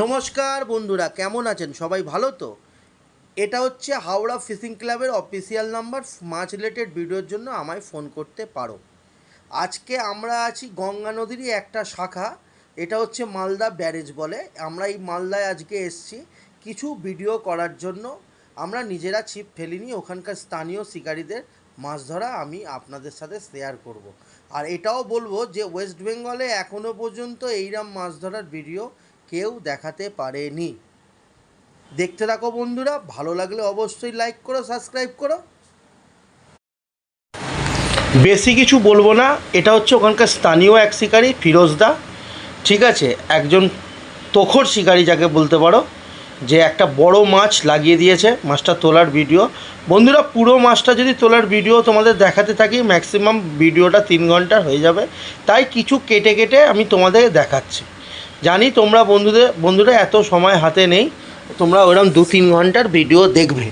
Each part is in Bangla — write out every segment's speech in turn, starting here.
নমস্কার বন্ধুরা, কেমন আছেন সবাই? ভালো তো? এটা হচ্ছে হাওড়া ফিশিং ক্লাবের অফিসিয়াল নাম্বার। মাছ রিলেটেড ভিডিওর জন্য আমায় ফোন করতে পারো। আজকে আমরা আছি গঙ্গা নদীরই একটা শাখা, এটা হচ্ছে মালদা ব্যারেজ বলে। আমরা এই মালদায় আজকে এসছি কিছু ভিডিও করার জন্য। আমরা নিজেরা ছিপ ফেলিনি, ওখানকার স্থানীয় শিকারীদের মাছ ধরা আমি আপনাদের সাথে শেয়ার করব। আর এটাও বলবো যে ওয়েস্ট বেঙ্গলে এখনও পর্যন্ত এইরকম মাছ ধরার ভিডিও কেউ দেখাতে পারেনি। দেখতে থাকো বন্ধুরা, ভালো লাগলে অবশ্যই লাইক করো, সাবস্ক্রাইব করো। বেশি কিছু বলবো না, এটা হচ্ছে ওখানকার স্থানীয় এক শিকারী ফিরোজদা, ঠিক আছে? একজন তখর শিকারী যাকে বলতে পারো, যে একটা বড় মাছ লাগিয়ে দিয়েছে। মাছটা তোলার ভিডিও বন্ধুরা, পুরো মাছটা যদি তোলার ভিডিও তোমাদের দেখাতে থাকি ম্যাক্সিমাম ভিডিওটা 3 ঘন্টার হয়ে যাবে, তাই কিছু কেটে কেটে আমি তোমাদের দেখাচ্ছি। জানি তোমরা বন্ধুরা এত সময় হাতে নেই, তোমরা ওরকম 2-3 ঘন্টার ভিডিও দেখবে,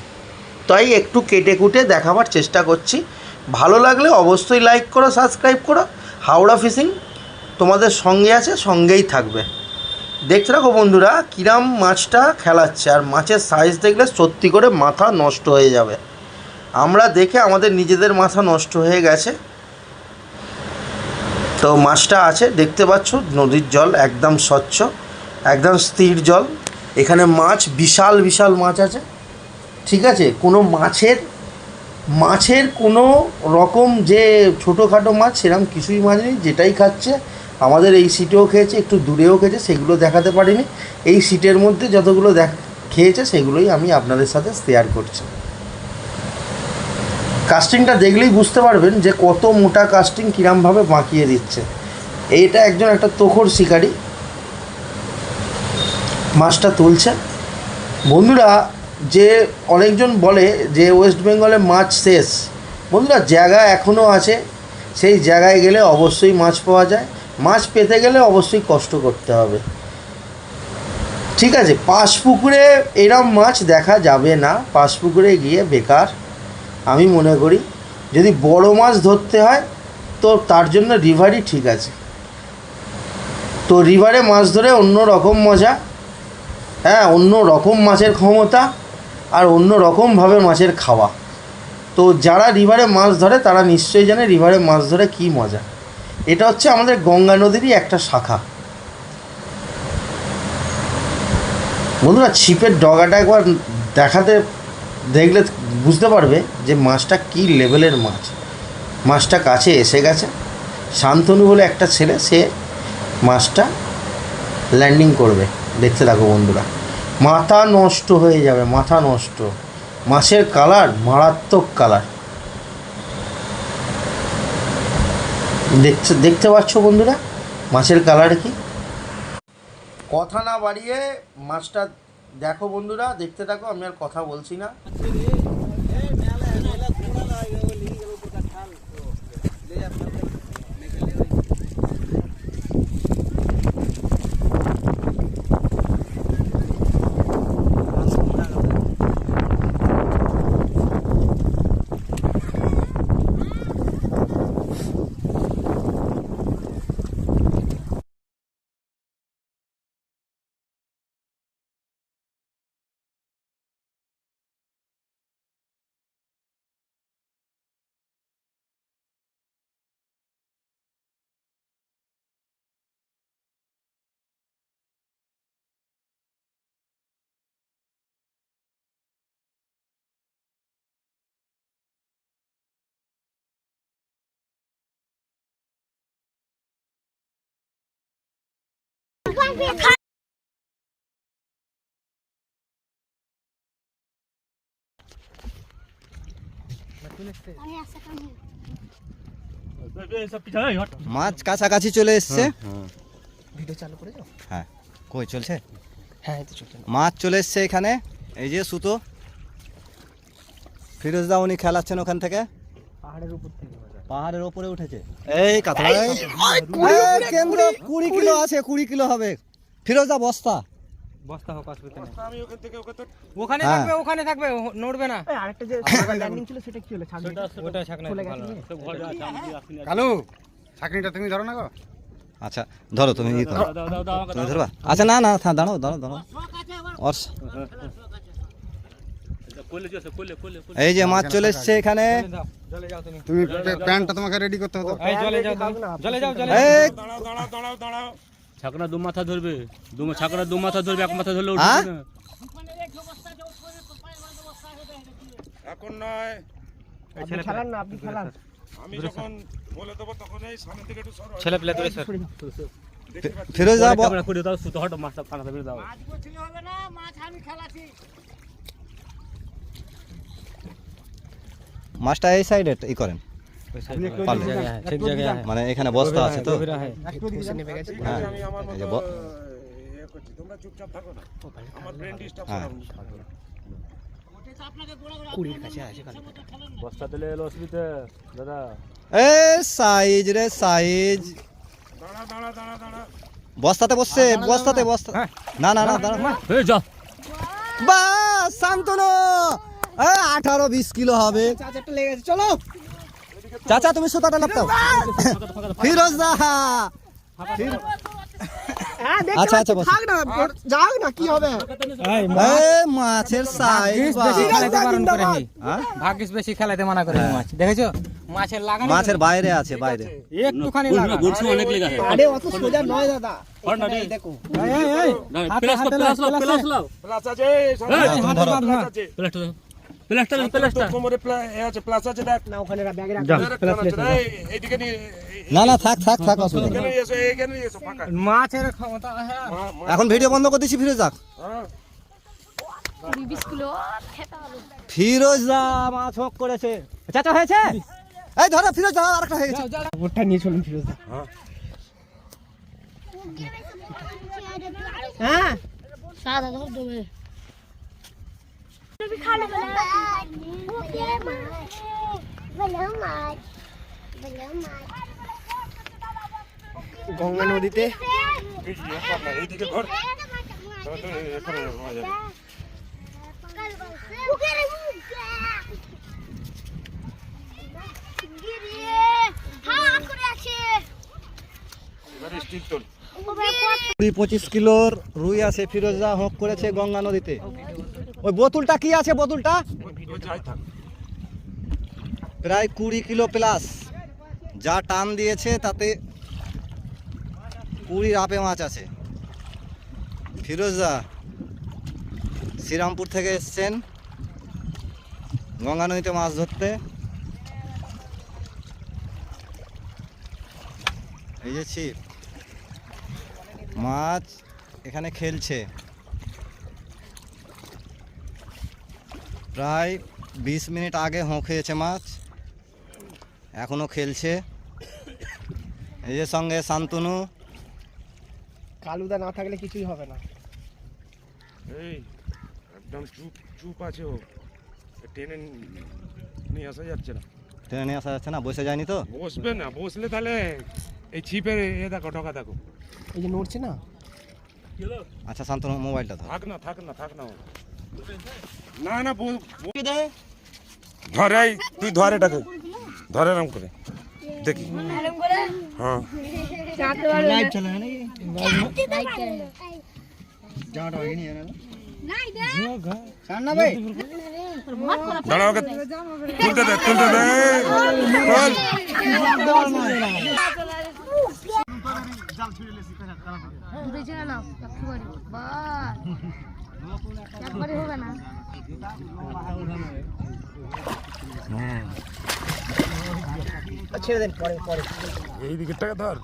তাই একটু কেটে কুটে দেখাবার চেষ্টা করছি। ভালো লাগলে অবশ্যই লাইক করো, সাবস্ক্রাইব করো। হাওড়া ফিশিং তোমাদের সঙ্গে আছে, সঙ্গেই থাকবে। দেখতে রাখো বন্ধুরা কিরাম মাছটা খেলাচ্ছে, আর মাছের সাইজ দেখলে সত্যি করে মাথা নষ্ট হয়ে যাবে। আমরা দেখে আমাদের নিজেদের মাথা নষ্ট হয়ে গেছে। তো মাছটা আছে দেখতে পাচ্ছ, নদীর জল একদম স্বচ্ছ, একদম স্থির জল। এখানে মাছ বিশাল বিশাল মাছ আছে, ঠিক আছে? কোনো মাছের কোনো রকম যে ছোটোখাটো মাছ সেরকম কিছুই মাছ নেই। যেটাই খাচ্ছে আমাদের এই সিটেও খেয়েছে, একটু দূরেও খেয়েছে, সেগুলো দেখাতে পারিনি। এই সিটের মধ্যে যতগুলো খেয়েছে সেগুলোই আমি আপনাদের সাথে শেয়ার করছি। কাস্টিংটা দেখলেই বুঝতে পারবেন যে কত মোটা কাস্টিং কীরমভাবে বাঁকিয়ে দিচ্ছে। এইটা একটা তখর শিকারী মাছটা তুলছে। বন্ধুরা, যে অনেকজন বলে যে ওয়েস্ট বেঙ্গলে মাছ শেষ, বন্ধুরা জায়গা এখনও আছে, সেই জায়গায় গেলে অবশ্যই মাছ পাওয়া যায়। মাছ পেতে গেলে অবশ্যই কষ্ট করতে হবে, ঠিক আছে? পাশ পুকুরে এরম মাছ দেখা যাবে না, পাশ পুকুরে গিয়ে বেকার আমি মনে করি। যদি বড় মাছ ধরতে হয় তো তার জন্য রিভারই ঠিক আছে। তো রিভারে মাছ ধরে অন্য রকম মজা, হ্যাঁ, অন্য রকম মাছের ক্ষমতা, আর অন্য রকমভাবে মাছের খাওয়া। তো যারা রিভারে মাছ ধরে তারা নিশ্চয়ই জানে রিভারে মাছ ধরে কী মজা। এটা হচ্ছে আমাদের গঙ্গা নদীরই একটা শাখা। বন্ধুরা, ছিপের ডগাটা একবার দেখলে বুঝতে পারবে যে মাছটা কী লেভেলের মাছ। মাছটা কাছে এসে গেছে। শান্তনু বলে একটা ছেলে, সে মাছটা ল্যান্ডিং করবে। দেখতে থাকো বন্ধুরা, মাথা নষ্ট হয়ে যাবে, মাথা নষ্ট। মাছের কালার মারাত্মক কালার, দেখতে পাচ্ছ বন্ধুরা মাছের কালার কি। কথা না বাড়িয়ে মাছটা দেখো বন্ধুরা, দেখতে থাকো, আমি আর কথা বলছি না। মাছ কাছাকাছি চলে এসছে। ভিডিও চালু করে যাও। হ্যাঁ, কই চলছে? হ্যাঁ, এই তো চলছে। মাছ চলে এসছে এখানে। এই যে সুতো ফিরোজদা উনি খেলাচ্ছেন ওখান থেকে, পাহাড়ের উপরে উঠেছে। এই কাতলা কেন্দ্র 20 কিলো আছে, 20 কিলো হবে। ফিরোজদা বস্তা হোক, অসুবিধা নেই। আমি ওখানে থাকবে, নড়বে না। আরেকটা যে ল্যান্ডিং ছিল সেটা কি হলো? ওটা ছাকনা চলে গেছে। কালু, ছাকনিটা তুমি ধরো না গো। আচ্ছা ধরো তুমি তুমি ধরবা। আচ্ছা না না দাঁড়াও দাঁড়াও দাঁড়াও ওর এই যে মাছ চলে এসছে এখানে। জলে যাও তুমি। তুমি প্যান্টটা তোমাকে রেডি করতে হতো। এই জলে যাও তুমি। জলে যাও জলে এই দাঁড়াও ছাকড়া দু মাথা ধরবে, ছাকড়া দু মাথা ধরবে, এক মাথা ধরলে উঠবে হ্যাঁ? না। এখন নয়, আপনি খেলান না, আপনি খেলান। আমি যখন বলে দেবো তখন এই সামনে থেকে একটু সরো। ছেলে পেলে তুলে স্যার। ফিরোজা ক্যামেরা করে দাও, সুতো হটো মাছটা কানাতে বের দাও। মাছটা এই সাইডে ই করেন পারলে। ঠিক জায়গায় মানে এখানে বস্তা আছে তো। হ্যাঁ নেমে গেছে। হ্যাঁ আমি আমার এই মতো যে ইয়ে করছি, তোমরা চুপচাপ থাকো না, আমার ব্রেন ডিস্টার্ব হ্যাঁ। করো। কুড়ির কাছে আছে কাছে। বস্তা দিলে এলো অসুবিধা দাদা। এ সাইজ রে সাইজ। দাঁড়া দাঁড়া দাঁড়া দাঁড়া, বস্তাতে বসছে, বস্তাতে বস্তা। না না না দাঁড়া। এই যা বা শান্তনু 18-20 কিলো হবে। চাচাটা লেগে গেছে, চলো। চাচা তুমি সুতাটা লাপতাও। ফিরোজা হ্যাঁ আচ্ছা আচ্ছা বস। থাক না, যাও না, কি হবে? এই মাছের সাইজ বেশি খেলাতে বারণ করে নি। হ্যাঁ? ভাগ্যিস বেশি খেলাতে মানা করে মাছ। দেখেছো? মাছের লাগানো। মাছের বাইরে আছে বাইরে। একটুখানি লাগা। গুড়ছি অনেক লেগা है। আরে অত সোজা নয় দাদা। और ना दे দেখো। এই प्लस लाओ প্লাস আছে, তুমি ধরো। प्लस কোমরে আছে, প্লাস আছে, দেখ না ওখানে ব্যাগে রাখ। এইদিকে নিয়ে না না থাক থাক থাক অসুবিধা নেই। এখানে এসো, এখানে এসো ফাঁকা। মাছের ক্ষমতা হ্যাঁ। এখন ভিডিও বন্ধ করে দিচ্ছি ফিরোজা। হ্যাঁ, 20 কিলো খেতে হবে। ফিরোজা মাছ হোক করেছে। চাচা হয়েছে? এই ধরো ফিরোজা আরেকটা হয়ে গেছে। ওটা নিয়ে চলুন ফিরোজা। হ্যাঁ সাদা ধর দেবে। তুমি খালে বলে মাছ। গঙ্গা নদীতে এইদিকে ঘর এখানে হয়ে যাবে। এবারে স্টিক তোল। 20-25 কিলোর রুই আছে ফিরোজা হোক করেছে গঙ্গা নদীতে। ওই বোতলটা কি আছে বোতলটা? ওই যাই থাক। প্রায় 20 কিলো প্লাস। যা টান দিয়েছে তাতে 20 রাপে মাছ আছে। ফিরোজা শ্রীরামপুর থেকে এসছেন গঙ্গা নদীতে মাছ ধরতে। এই যে ছিপ মাছ এখানে খেলছে। প্রায় 20 মিনিট আগে হোঁক খেয়েছে মাছ, এখনো খেলছে। এই যে সঙ্গে শান্তনু। কালুদা না থাকলে কিছুই হবে না। এই একদম চুপ চুপ আছে, ও টেনে নিয়ে আসা যাচ্ছে না। ট্রেনে নিয়ে আসা যাচ্ছে না, বসে যায়নি তো। বসবে না, বসলে তাহলে এই ছিপের এ দেখো, ঢোকা দেখো। এই যে নড়ছে না। আচ্ছা শান্তনু মোবাইলটা ধর। থাক না থাক না থাক না, না না ধরে, তুই ধরে এটাকে ধরে এরম করে দেখি। হ্যাঁ লাইভ চলে না নাকি? সান্না ভাই দাঁড়া, ওকে তুলতে দে তুলতে দে, বল। বেঁচে গেল একবারে বাস একবারে হবে না। ছেড়ে দেন, পরে পরে। এই দিকেরটাকে ধর।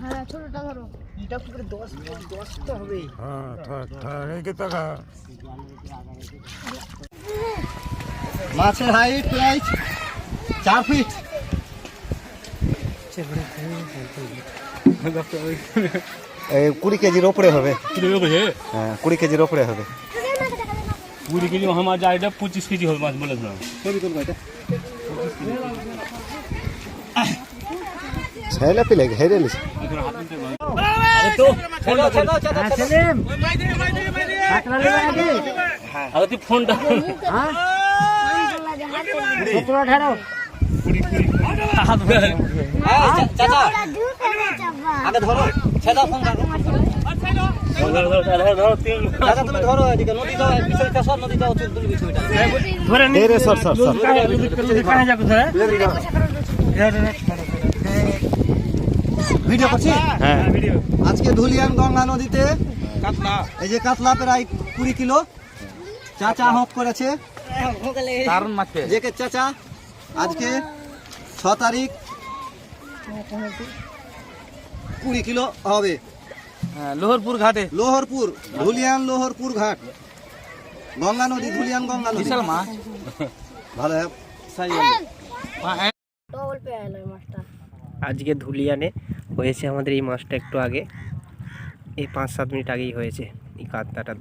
হ্যাঁ ছোটটা ধরো। এটা কি করে 10 তো হবে। হ্যাঁ থাক থাক, এইকে টাকা। মাছের হাইট প্রায় 4 ফিট। 20 কেজির ওপরে হবে। হ্যাঁ 20 কেজির ওপরে হবে। 20 কেজি আমার যায় 25 কেজি হবে মাছ বলে দিলাম। ছেলে পিলে ঘেরে নিস। তুই ফোনটা চাচা আগে ধরো, ছেদা ফোন কাটো। চাচা তুমি ধরো এদিকে, নদী যাও, বিষয়টা সর, নদী যাও, তুমি বিষয়টা ভিডিও করছি। আজকে ধুলিয়ান গঙ্গা নদীতে এই যে কাতলা প্রায় 20 কিলো চাচা হক করেছে। যে চাচা আজকে 6 তারিখ 20 কিলো হবে। লোহরপুর ঘাটে লোহরপুর, ধুলিয়ান লোহরপুর ঘাট, গঙ্গা নদী, ধুলিয়ান গঙ্গা নদী। মাছ ভালো সাইজ ডবল পেয়াল ওই মাছটা। আজকে ধুলিয়ানে হয়েছে আমাদের এই মাছটা একটু আগে, এই 5-7 মিনিট আগেই হয়েছে। এই কাতলাটা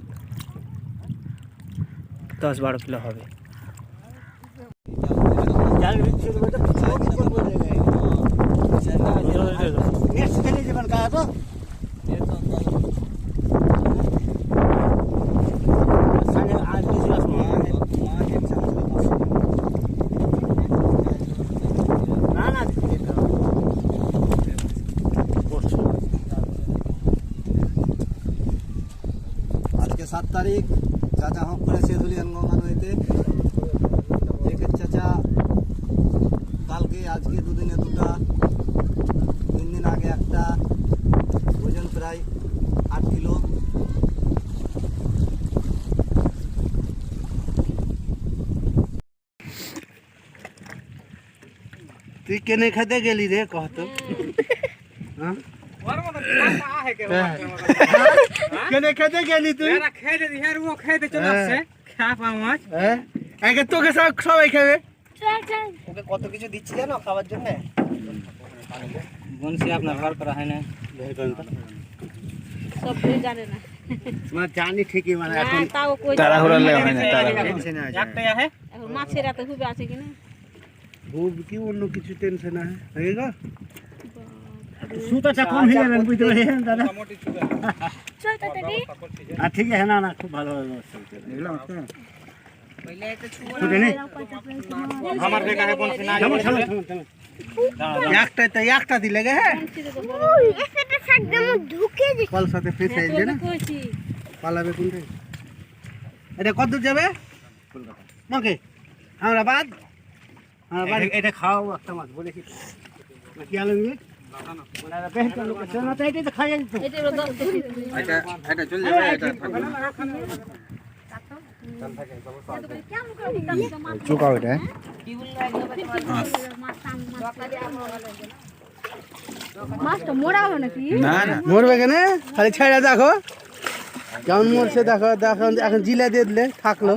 10-12 কিলো হবে। আজকে 7 তারিখ চাচা হক করেছে ধুলিয়ান গঙ্গা নদীতে। চাচা কালকে, আজকে দুদিনে 2টা, 3 দিন আগে 1টা, ওজন প্রায় 8 কিলো। তুই কেনে খেতে গেলি রে কত? কেনে খেতে গেলি তুই? খেতে দিহার ও খেতে চলে আসছে খাপা মাছ। আগে তোকে সবাই খাবে। ওকে কত কিছু দিচ্ছি জানো খাবার জন্য? বনসি আপনার ঘর করা হয় না, সব কিছু জানে না। মানে জানি ঠিকই, মানে এখন তাও কই তাড়াহুড়া লাগে হয় না, টেনশনে আছে একটাই আছে। এখন মাছের রাতে খুব আছে কিনা খুব কি অন্য কিছু টেনশন আছে হয়ে গো। সুতাটা কম হয়ে যাবে বুঝতে পারছেন দাদা? চল তাড়াতাড়ি। আর ঠিক আছে, না না খুব ভালো এগুলো আমার বেকারে বনসি না একটা দিলে গে। এসেটা একদম ঢুকে দিছে। কল সাথে ফেসে আইছে না, কইছি পালাবে কোনটা? এটা কত দূর যাবে? ওকে আমরা বাদ, আমরা বাদ। এটা খাও একটা মাছ বলে কি কি আলঙ্গি এটা হলো 10 কেজি। এটা চলে যাবে, এটা থাকবে না। চুকা ওটা মাছটা মোড়া হবে নাকি? না না মরবে কেন, খালি ছেড়ে দেখো কেমন মরছে। দেখো দেখো, এখন জিলা দিয়ে দিলে থাকলো।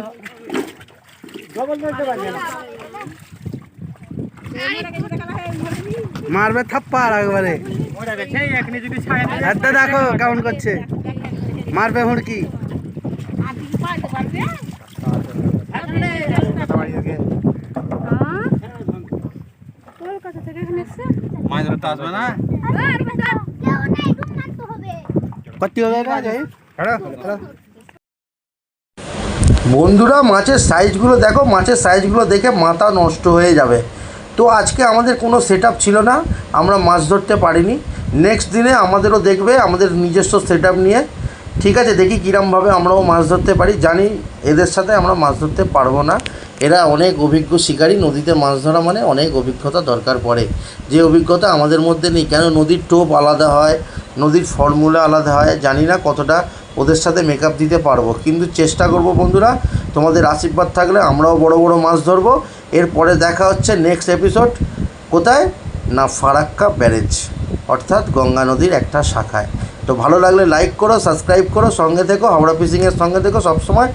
মারবে থাপ্পাড় একবারে। ওটা দেখে এখনি যদি ছায়া দেয় হাতটা দেখো কেমন করছে, মারবে হুড়কি। আর কি পারতে পারবে? কলকাতা থেকে এখানে এসেছে? মাছ ধরতে আসবে না। কেউ নেই, রুম মারতে হবে। কত হবে এটা? বন্ধুরা মাছের সাইজগুলো দেখো, মাছের সাইজগুলো দেখে মাথা নষ্ট হয়ে যাবে। তো আজকে আমাদের কোনো সেটআপ ছিল না, আমরা মাছ ধরতে পারিনি। নেক্সট দিনে আমাদেরও দেখবে আমাদের নিজস্ব সেটআপ নিয়ে, ঠিক আছে? দেখি কীরমভাবে আমরাও মাছ ধরতে পারি। জানি এদের সাথে আমরা মাছ ধরতে পারবো না, এরা অনেক অভিজ্ঞ শিকারী। নদীতে মাছ ধরা মানে অনেক অভিজ্ঞতা দরকার পড়ে, যে অভিজ্ঞতা আমাদের মধ্যে নেই। কেন নদীর টোপ আলাদা হয়, নদীর ফর্মুলা আলাদা হয়, জানি না কতটা ওদের সাথে মেকআপ দিতে পারবো, কিন্তু চেষ্টা করব বন্ধুরা। তোমাদের আশীর্বাদ থাকলে আমরাও বড় বড় মাছ ধরবো। এরপরে দেখা হচ্ছে নেক্সট এপিসোড কোথায় না, ফারাক্কা ব্যারেজ, অর্থাৎ গঙ্গা নদীর একটা শাখায়। তো ভালো লাগলে লাইক করো, সাবস্ক্রাইব করো, সঙ্গে থেকো, হাওড়া ফিশিংয়ের সঙ্গে থেকো সবসময়।